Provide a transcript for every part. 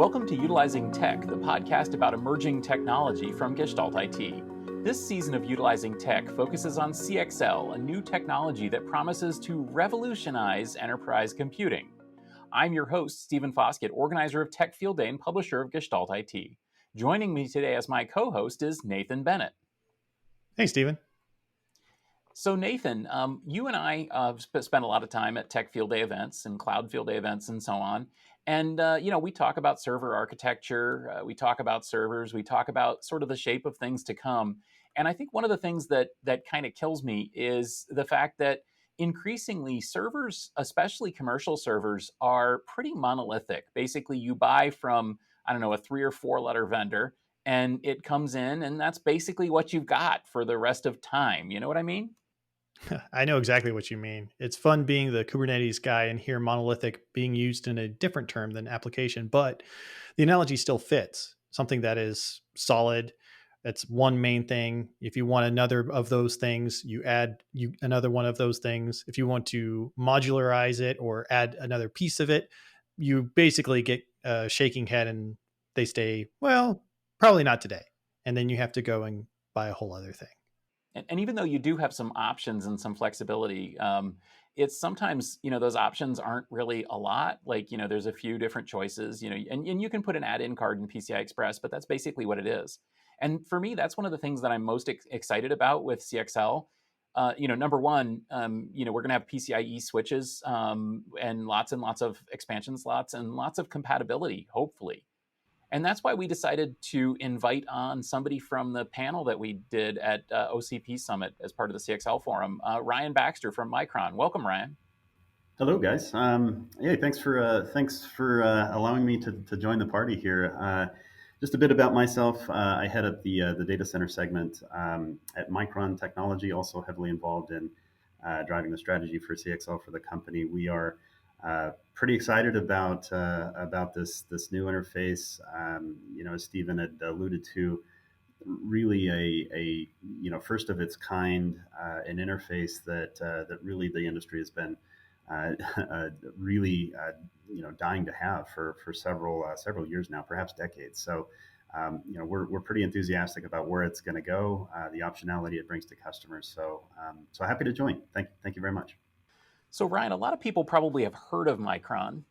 Welcome to Utilizing Tech, the podcast about emerging technology from Gestalt IT. This season of Utilizing Tech focuses on CXL, a new technology that promises to revolutionize enterprise computing. I'm your host, Stephen Foskett, organizer of Tech Field Day and publisher of Gestalt IT. Joining me today as my co-host is Nathan Bennett. Hey, Stephen. So Nathan, you and I spent a lot of time at Tech Field Day events and Cloud Field Day events and so on. And, we talk about server architecture, we talk about servers, we talk about sort of the shape of things to come. And I think one of the things that kind of kills me is the fact that increasingly servers, especially commercial servers, are pretty monolithic. Basically, you buy from, a 3 or 4 letter vendor, and it comes in, and that's basically what you've got for the rest of time. You know what I mean? I know exactly what you mean. It's fun being the Kubernetes guy and hear monolithic being used in a different term than application, but the analogy still fits. Something that is solid. That's one main thing. If you want another of those things, you add another one of those things. If you want to modularize it or add another piece of it, you basically get a shaking head and they stay, well, probably not today. And then you have to go and buy a whole other thing. And even though you do have some options and some flexibility, it's sometimes, those options aren't really a lot. Like, there's a few different choices, and you can put an add-in card in PCI Express, but that's basically what it is. And for me, that's one of the things that I'm most excited about with CXL. Number one, we're going to have PCIe switches and lots of expansion slots and lots of compatibility, hopefully. And that's why we decided to invite on somebody from the panel that we did at OCP Summit as part of the CXL forum, Ryan Baxter from Micron. Welcome, Ryan. Hello, guys. Thanks for allowing me to join the party here. Just a bit about myself. I head up the data center segment at Micron Technology, also heavily involved in driving the strategy for CXL for the company. We are pretty excited about this new interface. As Stephen had alluded to, really a first of its kind, an interface that really the industry has been really dying to have for several years now, perhaps decades. So we're pretty enthusiastic about where it's going to go, the optionality it brings to customers. So happy to join. Thank you very much. So Ryan, a lot of people probably have heard of Micron.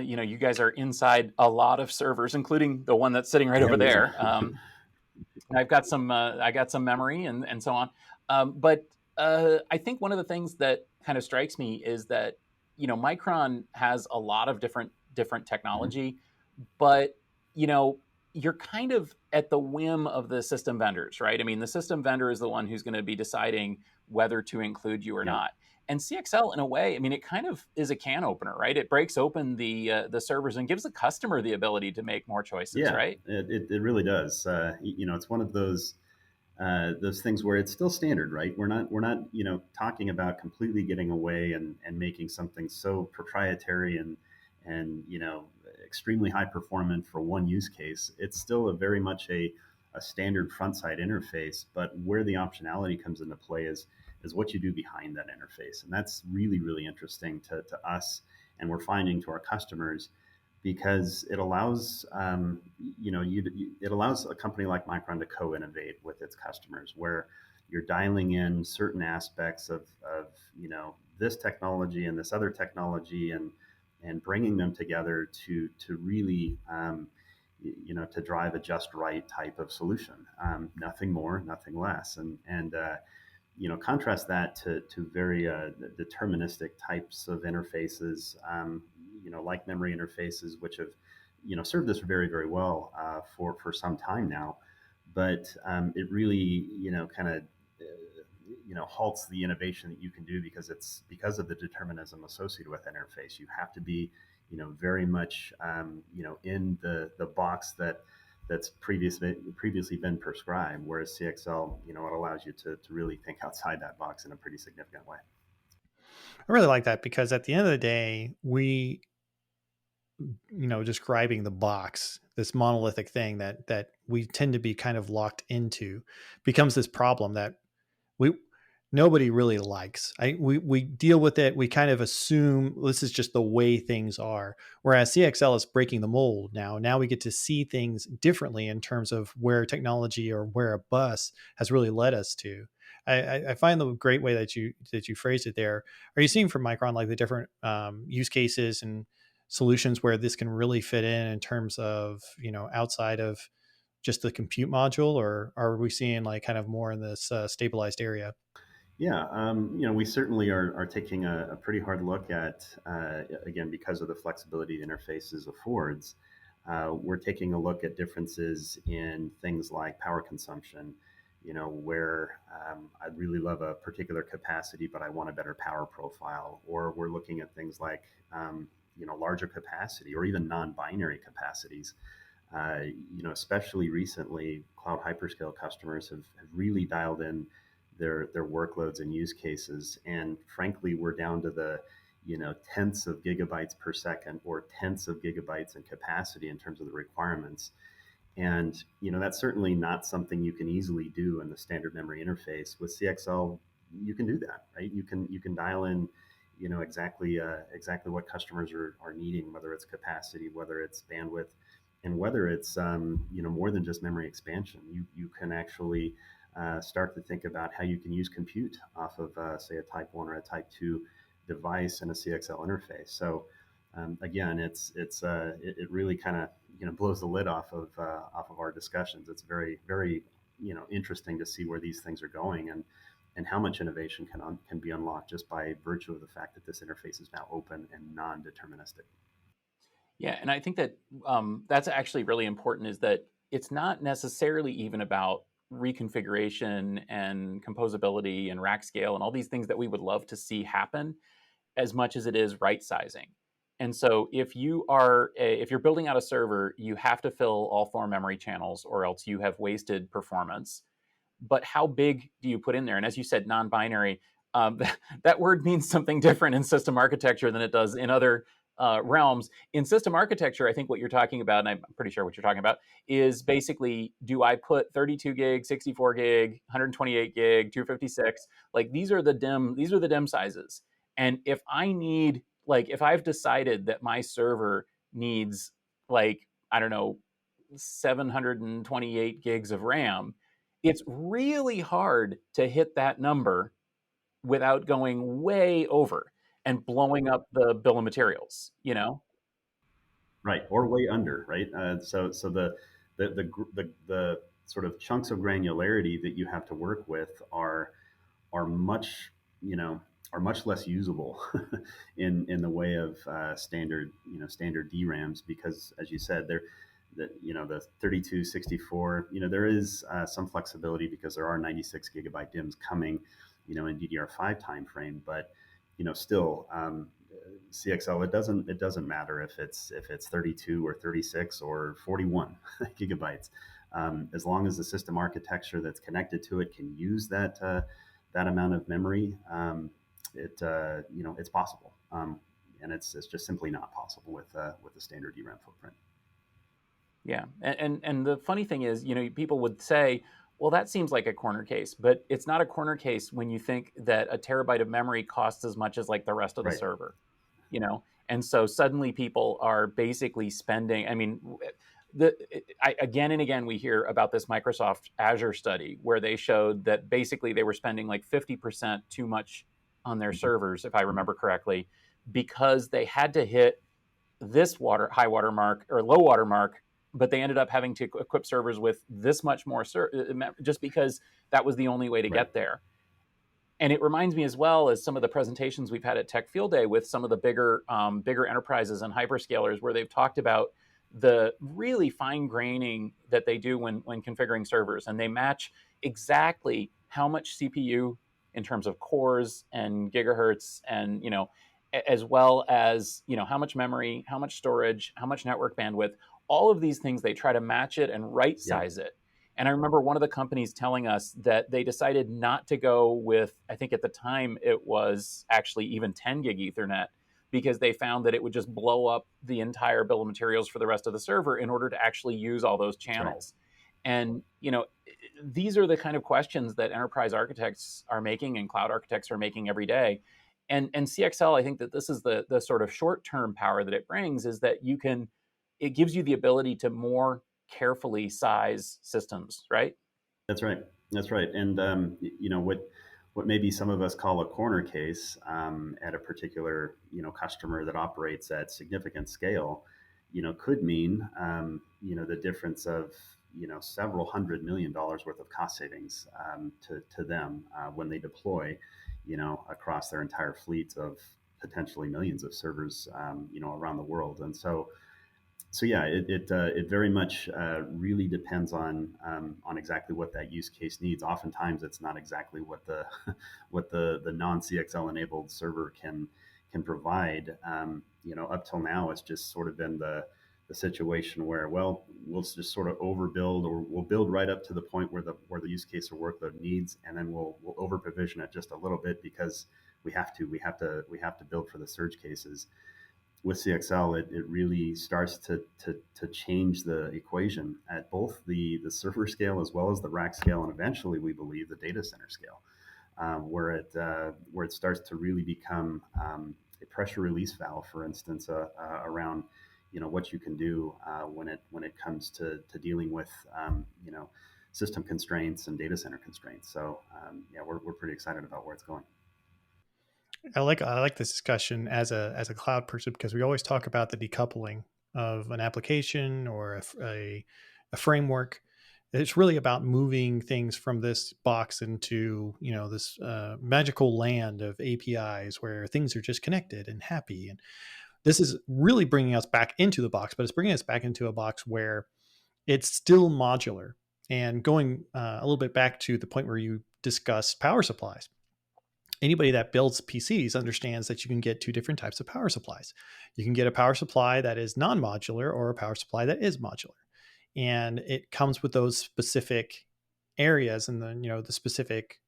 You guys are inside a lot of servers, including the one that's sitting right over there. I got some memory and so on. But I think one of the things that kind of strikes me is that Micron has a lot of different technology, but you're kind of at the whim of the system vendors, right? I mean, the system vendor is the one who's going to be deciding whether to include you or not. And CXL, in a way, I mean, it kind of is a can opener, right? It breaks open the servers and gives the customer the ability to make more choices, right? It really does. It's one of those things where it's still standard, right? We're not talking about completely getting away and making something so proprietary and extremely high performant for one use case. It's still very much a standard front side interface, but where the optionality comes into play is what you do behind that interface. And that's really, really interesting to us, and we're finding to our customers, because it allows it allows a company like Micron to co-innovate with its customers, where you're dialing in certain aspects of this technology and this other technology and bringing them together to really to drive a just right type of solution. Nothing more, nothing less. And contrast that to very deterministic types of interfaces, like memory interfaces, which have served us very, very well for some time now. But it really halts the innovation that you can do, because of the determinism associated with interface. You have to be very much in the box that's previously been prescribed, whereas CXL, it allows you to really think outside that box in a pretty significant way. I really like that, because at the end of the day, we, describing the box, this monolithic thing that we tend to be kind of locked into, becomes this problem that nobody really likes. We deal with it. We kind of assume this is just the way things are. Whereas CXL is breaking the mold now. Now we get to see things differently in terms of where technology or where a bus has really led us to. I find the great way that you phrased it there. Are you seeing from Micron like the different use cases and solutions where this can really fit in terms of, outside of just the compute module, or are we seeing like kind of more in this stabilized area? Yeah, we certainly are taking a pretty hard look at, again, because of the flexibility the interfaces affords, we're taking a look at differences in things like power consumption, where I'd really love a particular capacity, but I want a better power profile. Or we're looking at things like, larger capacity or even non-binary capacities. Especially recently, cloud hyperscale customers have really dialed in their workloads and use cases. And frankly, we're down to the tenths of gigabytes per second or tenths of gigabytes in capacity in terms of the requirements. And that's certainly not something you can easily do in the standard memory interface. With CXL, you can do that, right? You can dial in exactly what customers are needing, whether it's capacity, whether it's bandwidth, and whether it's more than just memory expansion. You can actually start to think about how you can use compute off of, say, a Type 1 or a Type 2 device in a CXL interface. So again, it really kind of blows the lid off of our discussions. It's very, very interesting to see where these things are going and how much innovation can be unlocked just by virtue of the fact that this interface is now open and non-deterministic. Yeah, and I think that that's actually really important, is that it's not necessarily even about reconfiguration and composability and rack scale and all these things that we would love to see happen, as much as it is right sizing. And so if you're building out a server, you have to fill all 4 memory channels, or else you have wasted performance. But how big do you put in there? And as you said, non-binary, that word means something different in system architecture than it does in other realms. In system architecture, I think what you're talking about, and I'm pretty sure what you're talking about, is basically, do I put 32 gig, 64 gig, 128 gig, 256? Like these are the DIMM sizes. And if I've decided that my server needs, like, I don't know, 728 gigs of RAM, it's really hard to hit that number without going way over and blowing up the bill of materials, Right, or way under, right? So the sort of chunks of granularity that you have to work with are much are much less usable in the way of standard DRAMs, because, as you said, the 32, 64, there is some flexibility because there are 96 gigabyte DIMMs coming, in DDR5 timeframe, but still, CXL, it doesn't matter if it's 32 or 36 or 41 gigabytes, as long as the system architecture that's connected to it can use that amount of memory. It's possible, and it's just simply not possible with the standard DRAM footprint. Yeah, and the funny thing is, people would say, well, that seems like a corner case, but it's not a corner case when you think that a terabyte of memory costs as much as like the rest of the Right. server, and so suddenly people are basically spending. I mean, again and again we hear about this Microsoft Azure study where they showed that basically they were spending like 50% too much on their servers, if I remember correctly, because they had to hit this high water mark or low water mark, but they ended up having to equip servers with this much more just because that was the only way to get there. And it reminds me as well as some of the presentations we've had at Tech Field Day with some of the bigger enterprises and hyperscalers, where they've talked about the really fine graining that they do when configuring servers, and they match exactly how much CPU in terms of cores and gigahertz, and as well as how much memory, how much storage, how much network bandwidth. All of these things, they try to match it and right size it. And I remember one of the companies telling us that they decided not to go with, I think at the time it was actually even 10 gig Ethernet, because they found that it would just blow up the entire bill of materials for the rest of the server in order to actually use all those channels. And, these are the kind of questions that enterprise architects are making and cloud architects are making every day. And CXL, I think that this is the sort of short-term power that it brings, is that it gives you the ability to more carefully size systems, right? That's right. That's right. And what maybe some of us call a corner case at a particular customer that operates at significant scale, could mean the difference of several $100 million worth of cost savings to them when they deploy across their entire fleet of potentially millions of servers around the world. And so yeah, it very much really depends on exactly what that use case needs. Oftentimes, it's not exactly what the what the non CXL enabled server can provide. Up till now, it's just sort of been the situation where, well, we'll just sort of overbuild, or we'll build right up to the point where the use case or workload needs, and then we'll over provision it just a little bit because we have to build for the surge cases. With CXL, it really starts to change the equation at both the server scale as well as the rack scale, and eventually, we believe, the data center scale, where it starts to really become a pressure release valve, for instance, around what you can do when it comes to dealing with system constraints and data center constraints. So yeah, we're pretty excited about where it's going. I like this discussion as a cloud person, because we always talk about the decoupling of an application or a framework. It's really about moving things from this box into this magical land of APIs where things are just connected and happy. And this is really bringing us back into the box, but it's bringing us back into a box where it's still modular. And going a little bit back to the point where you discussed power supplies, anybody that builds PCs understands that you can get two different types of power supplies. You can get a power supply that is non-modular or a power supply that is modular. And it comes with those specific areas and the specific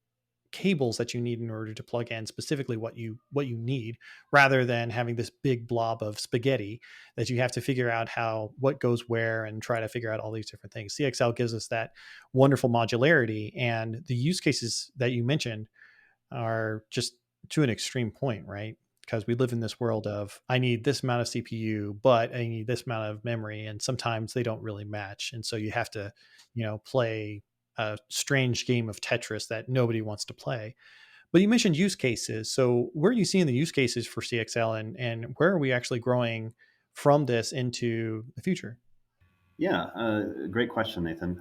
cables that you need in order to plug in specifically what you need, rather than having this big blob of spaghetti that you have to figure out what goes where and try to figure out all these different things. CXL gives us that wonderful modularity, and the use cases that you mentioned are just to an extreme point, right? Because we live in this world of, I need this amount of CPU, but I need this amount of memory, and sometimes they don't really match. And so you have to, play a strange game of Tetris that nobody wants to play. But you mentioned use cases. So where are you seeing the use cases for CXL, and where are we actually growing from this into the future? Yeah, great question, Nathan.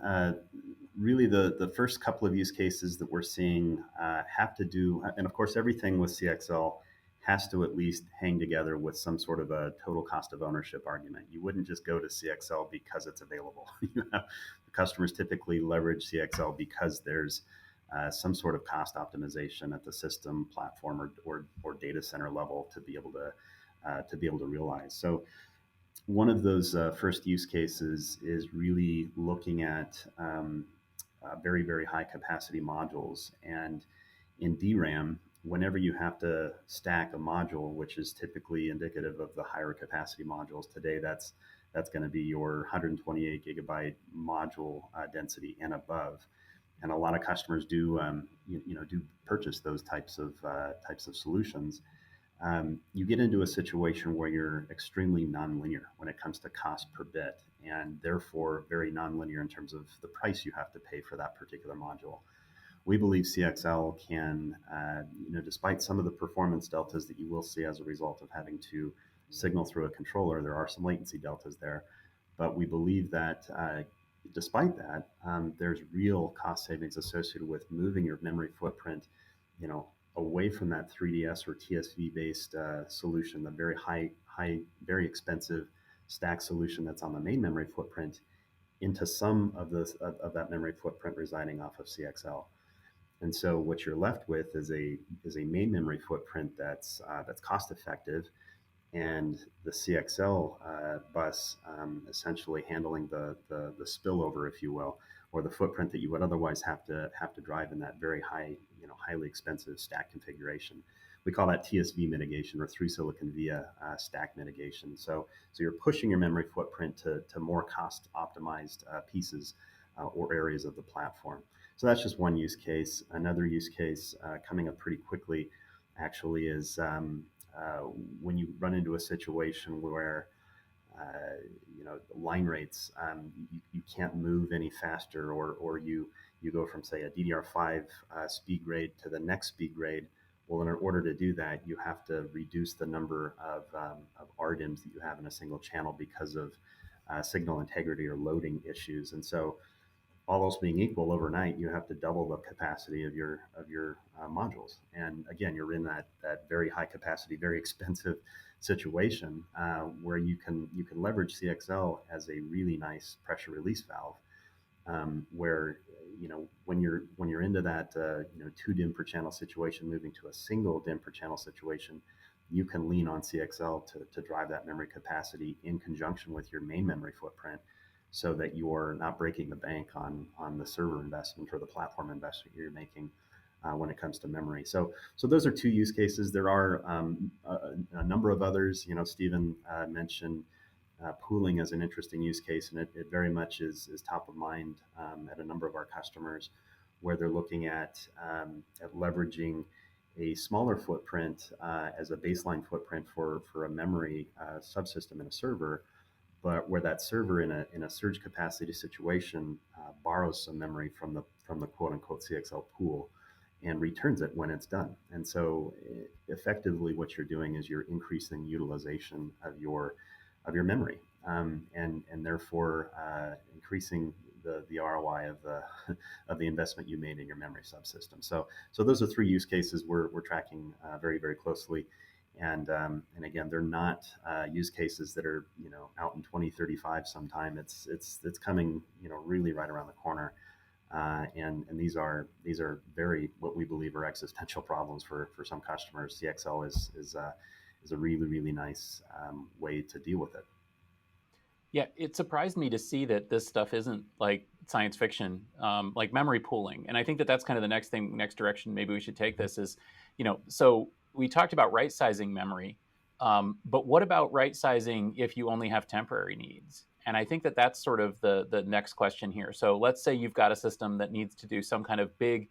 Really, the first couple of use cases that we're seeing have to do, and of course, everything with CXL has to at least hang together with some sort of a total cost of ownership argument. You wouldn't just go to CXL because it's available. The customers typically leverage CXL because there's some sort of cost optimization at the system, platform, or data center level to be able to realize. So one of those first use cases is really looking at very, very high capacity modules. And in DRAM, whenever you have to stack a module, which is typically indicative of the higher capacity modules today, that's going to be your 128 gigabyte module density and above. And a lot of customers do do purchase those types of solutions. You get into a situation where you're extremely nonlinear when it comes to cost per bit, and therefore very nonlinear in terms of the price you have to pay for that particular module. We believe CXL can, despite some of the performance deltas that you will see as a result of having to signal through a controller, there are some latency deltas there. But we believe that despite that, there's real cost savings associated with moving your memory footprint, away from that 3DS or TSV based solution, the very high, very expensive stack solution that's on the main memory footprint, into some of that memory footprint residing off of CXL. And so what you're left with is a main memory footprint that's cost effective, and the CXL bus essentially handling the spillover, if you will, or the footprint that you would otherwise have to drive in that very highly expensive stack configuration. We call that TSV mitigation, or through silicon via stack mitigation. So you're pushing your memory footprint to more cost optimized pieces or areas of the platform. So that's just one use case. Another use case coming up pretty quickly actually is when you run into a situation where line rates, you can't move any faster, or you go from, say, a DDR5 speed grade to the next speed grade. Well, in order to do that, you have to reduce the number of RDIMMs that you have in a single channel because of signal integrity or loading issues. And so, all else being equal, overnight you have to double the capacity of your modules. And again, you're in that very high capacity, very expensive situation where you can leverage CXL as a really nice pressure release valve, where when you're into that 2 DIMM per channel situation, moving to a single DIMM per channel situation, you can lean on CXL to drive that memory capacity in conjunction with your main memory footprint, so that you're not breaking the bank on the server investment or the platform investment you're making when it comes to memory. So those are two use cases. There are a number of others. Stephen mentioned pooling as an interesting use case, and it very much is top of mind at a number of our customers, where they're looking at leveraging a smaller footprint as a baseline footprint for a memory subsystem in a server, but where that server in a surge capacity situation borrows some memory from the quote unquote CXL pool and returns it when it's done. And so effectively what you're doing is you're increasing utilization of your memory, and therefore increasing the ROI of the investment you made in your memory subsystem. So those are three use cases we're tracking very, very closely. And again, they're not use cases that are out in 2035 sometime. It's coming really right around the corner, and these are very, what we believe are existential problems for some customers. CXL is a really, really nice way to deal with it. Yeah, it surprised me to see that this stuff isn't like science fiction, like memory pooling. And I think that that's kind of the next direction maybe we should take this is, so we talked about right sizing memory, but what about right sizing if you only have temporary needs? And I think that that's sort of the next question here. So let's say you've got a system that needs to do some kind of big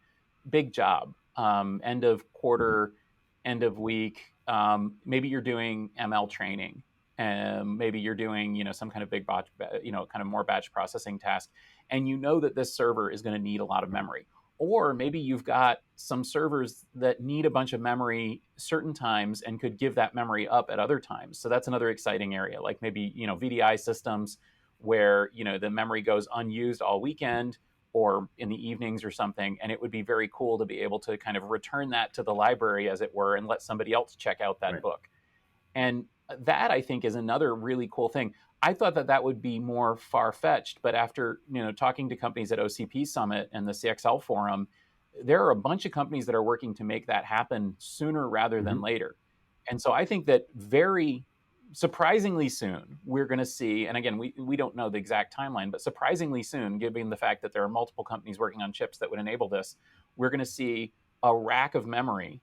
job, end of quarter, end of week. Maybe you're doing ML training. Maybe you're doing, some kind of big batch, kind of more batch processing task, and that this server is going to need a lot of memory. Or maybe you've got some servers that need a bunch of memory certain times and could give that memory up at other times. So that's another exciting area, like maybe, VDI systems where, the memory goes unused all weekend or in the evenings or something. And it would be very cool to be able to kind of return that to the library, as it were, and let somebody else check out that book. And that, I think, is another really cool thing. I thought that would be more far-fetched, but after talking to companies at OCP Summit and the CXL Forum, there are a bunch of companies that are working to make that happen sooner rather than later. And so I think that very surprisingly soon we're going to see, and again, we don't know the exact timeline, but surprisingly soon, given the fact that there are multiple companies working on chips that would enable this, we're going to see a rack of memory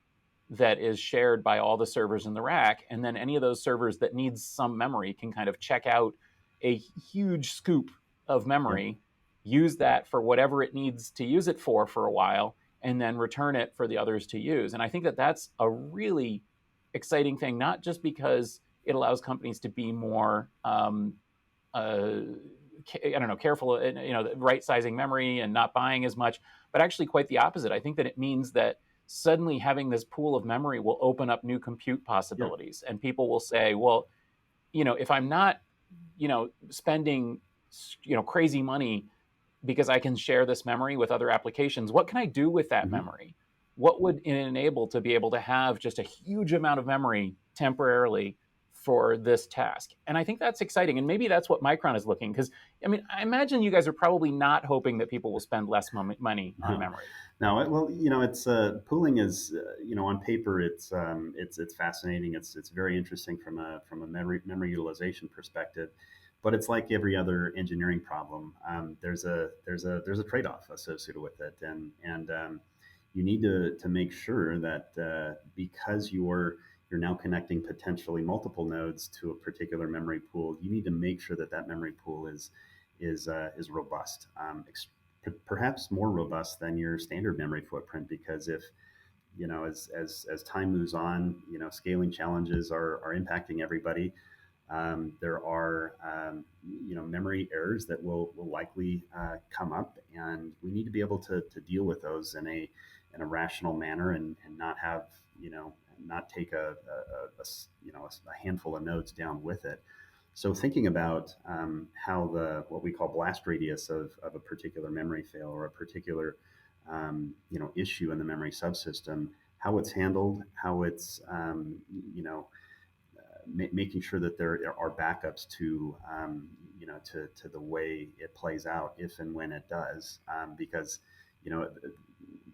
that is shared by all the servers in the rack. And then any of those servers that needs some memory can kind of check out a huge scoop of memory, use that for whatever it needs to use it for a while, and then return it for the others to use. And I think that that's a really exciting thing, not just because it allows companies to be more, careful, right sizing memory and not buying as much, but actually quite the opposite. I think that it means that suddenly having this pool of memory will open up new compute possibilities. And people will say, well, if I'm not, spending, crazy money because I can share this memory with other applications, what can I do with that memory? What would it enable to be able to have just a huge amount of memory temporarily for this task? And I think that's exciting. And maybe that's what Micron is looking, because I imagine you guys are probably not hoping that people will spend less money on memory. No, well, it's pooling is, on paper, it's fascinating. It's very interesting from a memory utilization perspective, but it's like every other engineering problem. There's a trade-off associated with it, and you need to make sure that because you're now connecting potentially multiple nodes to a particular memory pool, you need to make sure that memory pool is is robust, perhaps more robust than your standard memory footprint, because if as time moves on, scaling challenges are impacting everybody. There are memory errors that will likely come up, and we need to be able to deal with those in a rational manner, and not have not take a handful of nodes down with it. So thinking about how what we call blast radius of a particular memory fail, or a particular issue in the memory subsystem, how it's handled, how it's making sure that there are backups to the way it plays out if and when it does, because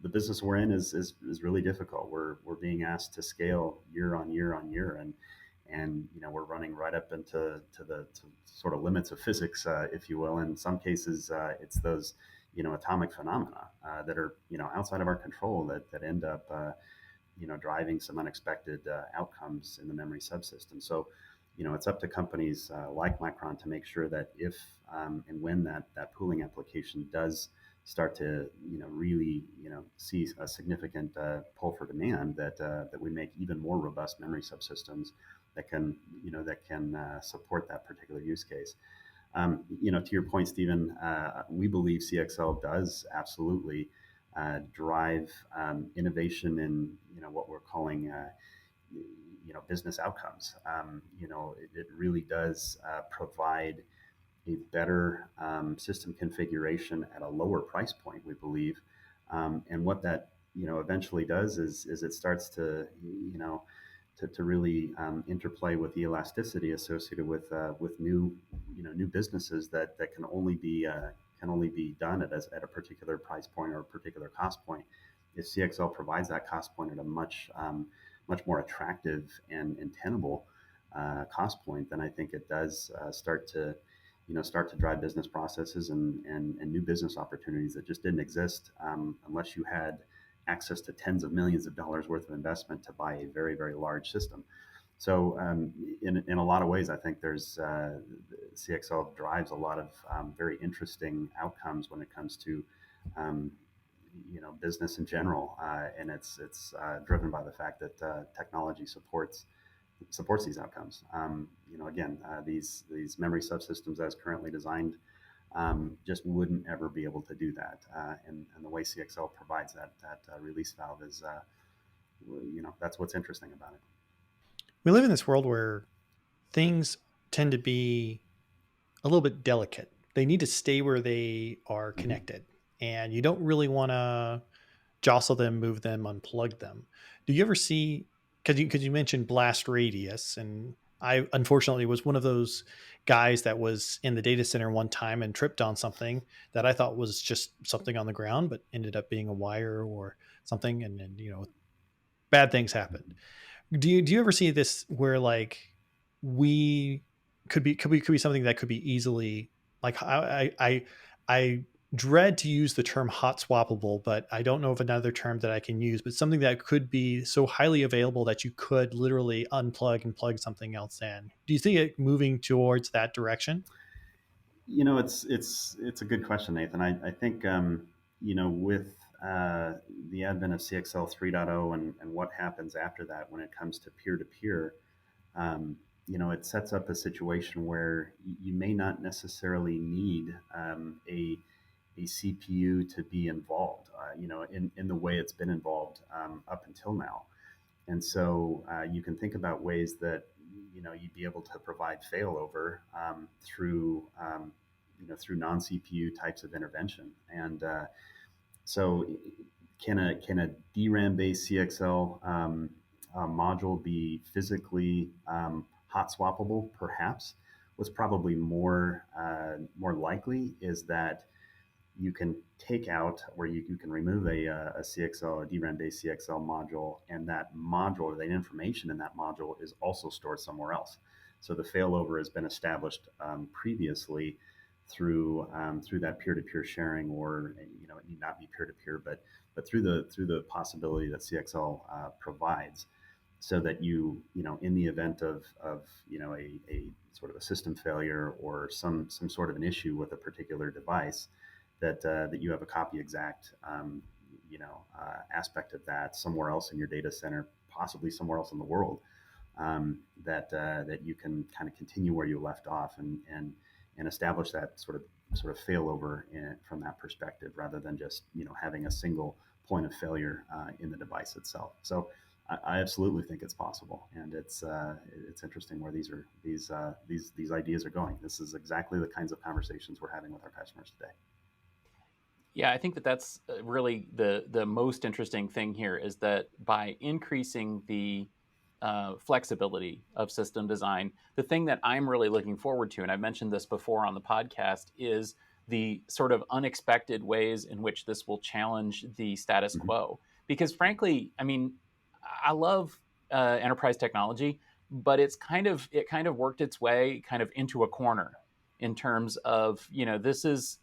the business we're in is really difficult. We're being asked to scale year on year on year, and we're running right up into the sort of limits of physics, if you will. In some cases, it's those atomic phenomena that are outside of our control, that end up driving some unexpected outcomes in the memory subsystem. So it's up to companies like Micron to make sure that if and when that pooling application does start to really see a significant pull for demand, that we make even more robust memory subsystems that can support that particular use case. To your point, Stephen, we believe CXL does absolutely drive innovation in what we're calling business outcomes. It really does provide a better system configuration at a lower price point, we believe. And what that eventually does is it starts to really interplay with the elasticity associated with new businesses that can only be done at a particular price point or a particular cost point. If CXL provides that cost point at a much more attractive and tenable cost point, then I think it does start to drive business processes and new business opportunities that just didn't exist unless you had access to tens of millions of dollars worth of investment to buy a very, very large system. So in a lot of ways, I think there's CXL drives a lot of very interesting outcomes when it comes to business in general, and it's driven by the fact that technology supports these outcomes. Again, these memory subsystems as currently designed just wouldn't ever be able to do that, and the way CXL provides that release valve is that's what's interesting about it. We live in this world where things tend to be a little bit delicate. They need to stay where they are connected, and you don't really want to jostle them, move them, unplug them. Do you ever see, because you mentioned blast radius, and I unfortunately was one of those guys that was in the data center one time and tripped on something that I thought was just something on the ground, but ended up being a wire or something, and then bad things happened. Do you ever see this where like we could be something that could be easily, like, I dread to use the term hot swappable, but I don't know of another term that I can use, but something that could be so highly available that you could literally unplug and plug something else in. Do you see it moving towards that direction? It's a good question, Nathan. I think with the advent of CXL 3.0 and what happens after that when it comes to peer-to-peer, it sets up a situation where you may not necessarily need a CPU to be involved, in the way it's been involved up until now. And so you can think about ways that you'd be able to provide failover through non-CPU types of intervention. And so can a DRAM based CXL module be physically hot swappable? Perhaps. What's probably more likely is that you can take out, where you can remove a CXL, a DRAM based CXL module, and that module, or the information in that module, is also stored somewhere else. So the failover has been established previously through that peer-to-peer sharing, or it need not be peer-to-peer, but through the possibility that CXL provides. so that in the event of a sort of a system failure or some sort of an issue with a particular device, that you have a copy exact aspect of that somewhere else in your data center, possibly somewhere else in the world, that you can kind of continue where you left off and establish that sort of failover from that perspective, rather than just having a single point of failure in the device itself. So I absolutely think it's possible, and it's interesting where these ideas are going. This is exactly the kinds of conversations we're having with our customers today. Yeah, I think that that's really the most interesting thing here, is that by increasing the flexibility of system design, the thing that I'm really looking forward to, and I've mentioned this before on the podcast, is the sort of unexpected ways in which this will challenge the status Mm-hmm. quo. Because frankly, I mean, I love enterprise technology, but it kind of worked its way kind of into a corner in terms of, this is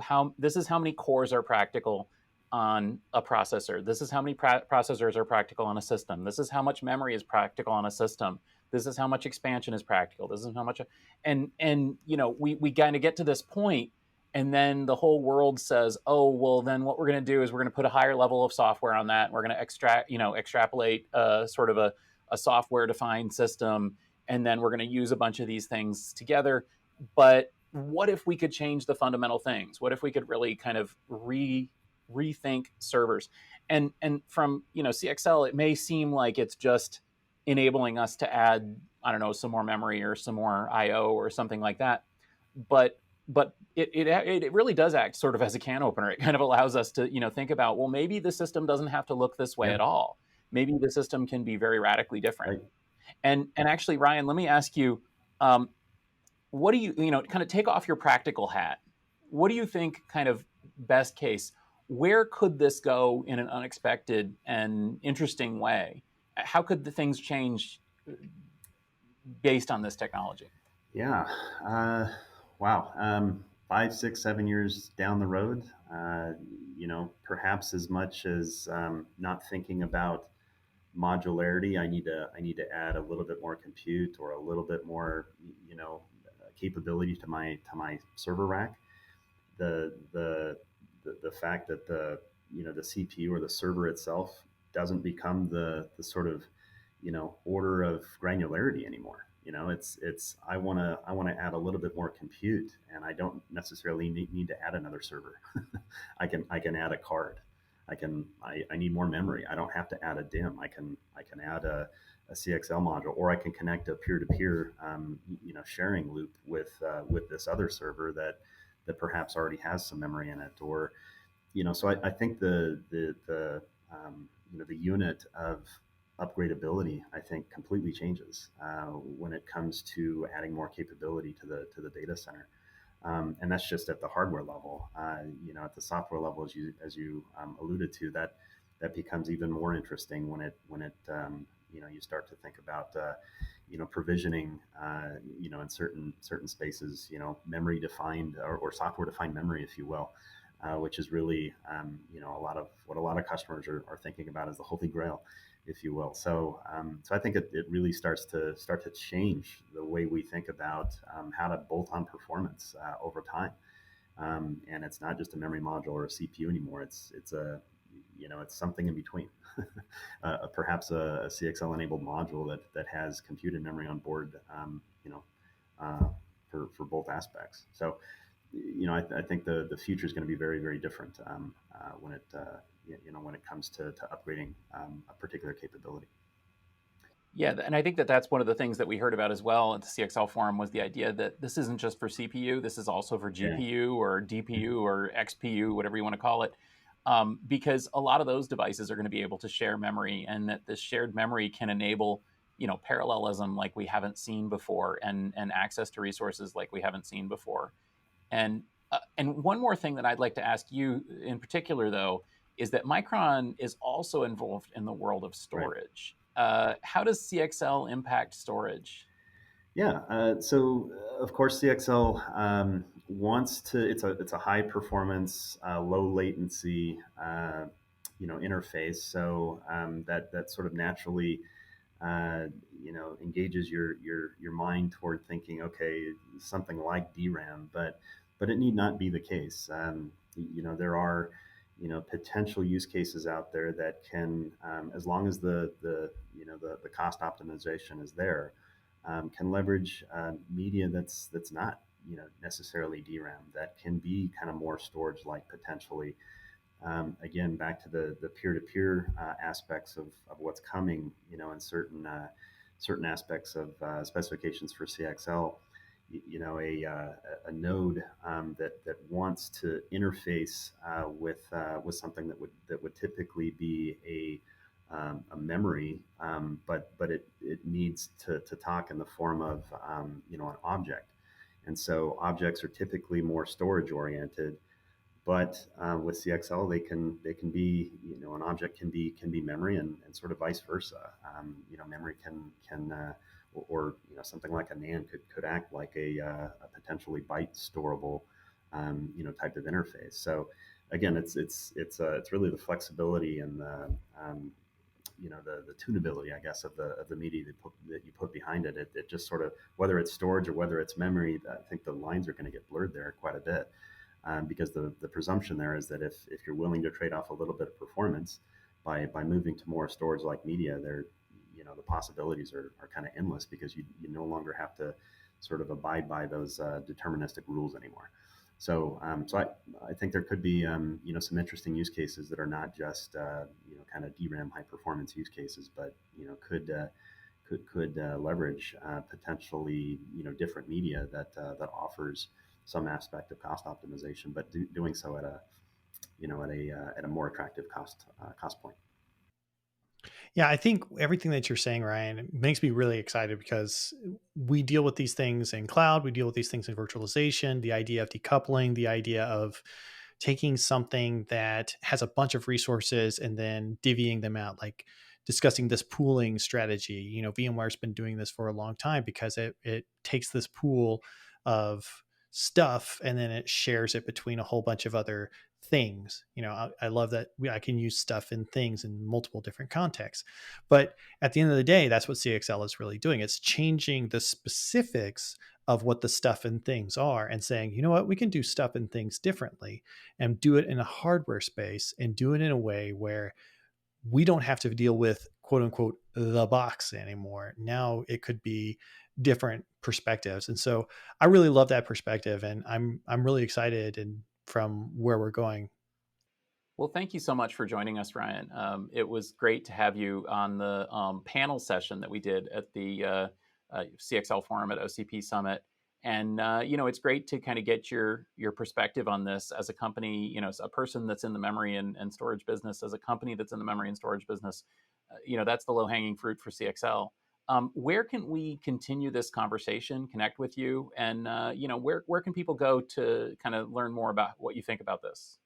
how many cores are practical on a processor. This is how many processors are practical on a system. This is how much memory is practical on a system. This is how much expansion is practical. This is how much, and we kind of get to this point, and then the whole world says, oh, well, then what we're going to do is we're going to put a higher level of software on that. And we're going to extrapolate sort of a software defined system, and then we're going to use a bunch of these things together. But what if we could change the fundamental things? What if we could really kind of rethink servers? And from CXL, it may seem like it's just enabling us to add, I don't know, some more memory or some more I/O or something like that. But it really does act sort of as a can opener. It kind of allows us to think about, well, maybe the system doesn't have to look this way Yeah. at all. Maybe the system can be very radically different. Right. And actually, Ryan, let me ask you, what do you kind of take off your practical hat? What do you think, kind of best case, where could this go in an unexpected and interesting way? How could the things change based on this technology? Yeah. Wow. 5, 6, 7 years down the road, perhaps as much as not thinking about modularity. I need to add a little bit more compute or a little bit more, capability to my server rack. The fact that the CPU or the server itself doesn't become the sort of order of granularity anymore. It's I want to add a little bit more compute, and I don't necessarily need to add another server. I can add a card. I need more memory. I don't have to add a DIMM. I can add a CXL module, or I can connect a peer-to-peer sharing loop with this other server that perhaps already has some memory in it. Or so I think the unit of upgradability, I think, completely changes when it comes to adding more capability to the data center. And that's just at the hardware level. At the software level, as you alluded to, that becomes even more interesting when it you start to think about provisioning in certain spaces, memory defined or software defined memory, if you will, which is really a lot of customers are thinking about as the holy grail, if you will. So I think it really starts to change the way we think about how to bolt on performance over time. And it's not just a memory module or a CPU anymore. It's something in between. Perhaps a CXL enabled module that has compute and memory on board, for both aspects. So I think the future is going to be very, very different when it comes to upgrading a particular capability. Yeah, and I think that that's one of the things that we heard about as well at the CXL forum, was the idea that this isn't just for CPU, this is also for GPU or DPU or XPU, whatever you want to call it, because a lot of those devices are going to be able to share memory, and that this shared memory can enable parallelism like we haven't seen before, and access to resources like we haven't seen before. And one more thing that I'd like to ask you in particular, though, is that Micron is also involved in the world of storage. Right. How does CXL impact storage? Yeah, so of course CXL wants to. It's a high performance, low latency, interface. So that sort of naturally uh, engages your mind toward thinking, okay, something like DRAM, but it need not be the case. There are potential use cases out there that can, as long as the cost optimization is there, can leverage media that's not necessarily DRAM, that can be kind of more storage like potentially. Again, back to the peer-to-peer aspects of what's coming, in certain aspects of specifications for CXL. A node that wants to interface with something that would typically be a memory, but it needs to talk in the form of an object, and so objects are typically more storage oriented. But with CXL, they can be, an object can be memory, and sort of vice versa. Memory can or something like a NAND could act like a potentially byte storable type of interface. So again, it's really the flexibility and the tunability, I guess, of the media that you put behind it. It just sort of, whether it's storage or whether it's memory, I think the lines are going to get blurred there quite a bit. Because the presumption there is that if you're willing to trade off a little bit of performance by moving to more storage like media, there, the possibilities are kind of endless, because you no longer have to sort of abide by those deterministic rules anymore. So I think there could be some interesting use cases that are not just kind of DRAM high performance use cases, but could leverage potentially different media that offers some aspect of cost optimization, but doing so at a more attractive cost point. Yeah, I think everything that you're saying, Ryan, makes me really excited, because we deal with these things in cloud, we deal with these things in virtualization, the idea of decoupling, the idea of taking something that has a bunch of resources and then divvying them out, like discussing this pooling strategy. VMware's been doing this for a long time, because it takes this pool of stuff and then it shares it between a whole bunch of other things. I love that I can use stuff and things in multiple different contexts. But at the end of the day, that's what CXL is really doing. It's changing the specifics of what the stuff and things are, and saying, you know what, we can do stuff and things differently, and do it in a hardware space, and do it in a way where we don't have to deal with, quote unquote, the box anymore. Now it could be different perspectives. And so I really love that perspective, and I'm really excited and from where we're going. Well, thank you so much for joining us, Ryan. It was great to have you on the panel session that we did at the CXL forum at OCP Summit. And it's great to kind of get your perspective on this as a company, as a person that's in the memory and storage business, as a company that's in the memory and storage business. That's the low-hanging fruit for CXL. Where can we continue this conversation, connect with you, and where can people go to kind of learn more about what you think about this?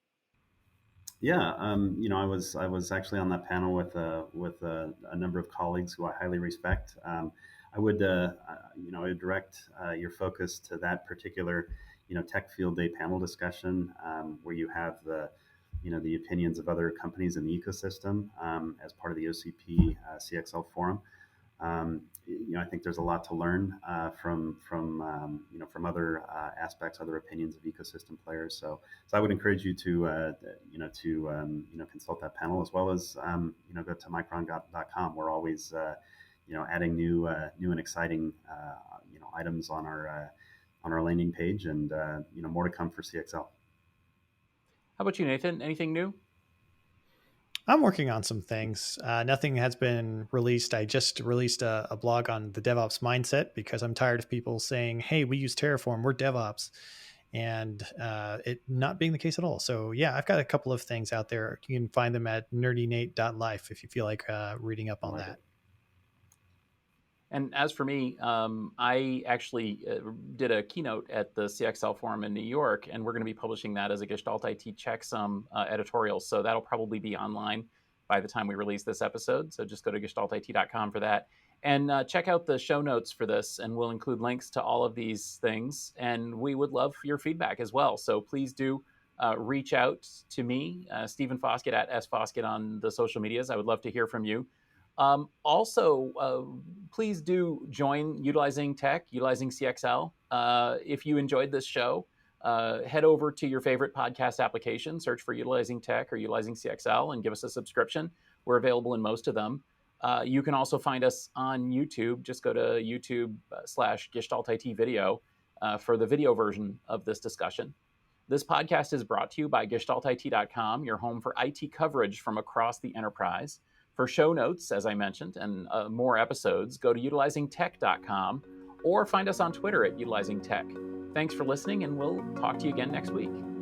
Yeah, I was actually on that panel with a number of colleagues who I highly respect. I would I would direct your focus to that particular tech field day panel discussion, where you have the opinions of other companies in the ecosystem as part of the OCP CXL forum. I think there's a lot to learn from other aspects, other opinions of ecosystem players. So I would encourage you to consult that panel, as well as go to micron.com. We're always adding new and exciting items on our landing page, and more to come for CXL. How about you, Nathan? Anything new? I'm working on some things. Nothing has been released. I just released a blog on the DevOps mindset, because I'm tired of people saying, hey, we use Terraform, we're DevOps, and it not being the case at all. So yeah, I've got a couple of things out there. You can find them at nerdynate.life if you feel like reading up on that. And as for me, I actually did a keynote at the CXL forum in New York, and we're going to be publishing that as a Gestalt IT checksum editorial. So that'll probably be online by the time we release this episode. So just go to gestaltit.com for that. And check out the show notes for this, and we'll include links to all of these things. And we would love your feedback as well. So please do reach out to me, Stephen Foskett at sfoskett on the social medias. I would love to hear from you. Please do join Utilizing Tech, Utilizing CXL. If you enjoyed this show, head over to your favorite podcast application, search for Utilizing Tech or Utilizing CXL, and give us a subscription. We're available in most of them. You can also find us on YouTube. Just go to YouTube/Gestalt IT video for the video version of this discussion. This podcast is brought to you by GestaltIT.com, your home for IT coverage from across the enterprise. For show notes, as I mentioned, and more episodes, go to utilizingtech.com or find us on Twitter at utilizingtech. Thanks for listening, and we'll talk to you again next week.